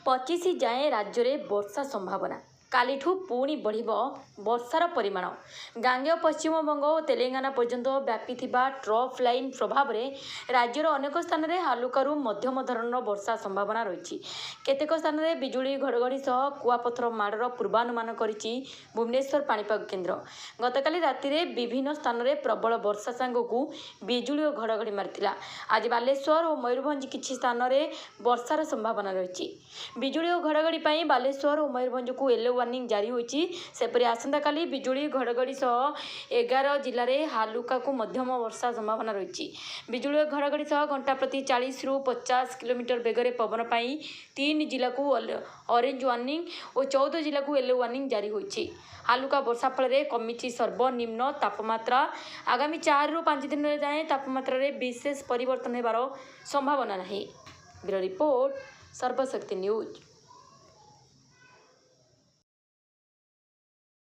पचिश जाए राज्य में वर्षा संभावना कालीठू पुणी बढ़ वर्षार परिमाण गांगेय पश्चिमबंग और तेलंगाना पर्यंत व्यापी ट्रफ लाइन प्रभाव में राज्यर अनेक स्थान में हालुकारु मध्यम धरण वर्षा संभावना रही। केतेक स्थान में बिजुली घड़घड़ी सह कुआपथर माड़र पूर्वानुमान करिछि भुवनेश्वर पाणीपाग केन्द्र। गतकाली राति में विभिन्न स्थान में प्रबल वर्षा सांगकू बिजुली और घड़घड़ी मारिथिला। आज बालेश्वर और मयूरभंज किछि स्थान में वर्षार संभावना रही। बिजुली और घड़घड़ी पर बालेश्वर और मयूरभंज को येलो वार्निंग जारी होइछि। सेपरि आसंता काली बिजुली घड़घड़ी सह 11 जिले में हालुका को मध्यम वर्षा संभावना रही। बिजुली घड़घड़ी सह घंटा प्रति 40 ରୁ 50 किलोमीटर बेगर पवन पाई 3 जिला को ऑरेंज वार्निंग और 14 जिला को येलो वार्निंग जारी होइछि। हालुका वर्षा फल कमिछि सर्वनिम्न तापमात्रा। आगामी 4 ରୁ 5 दिन जाए तापमात्रा रे विशेष परिवर्तन होबार संभावना नहीं। Bureau report Sarbashakti news.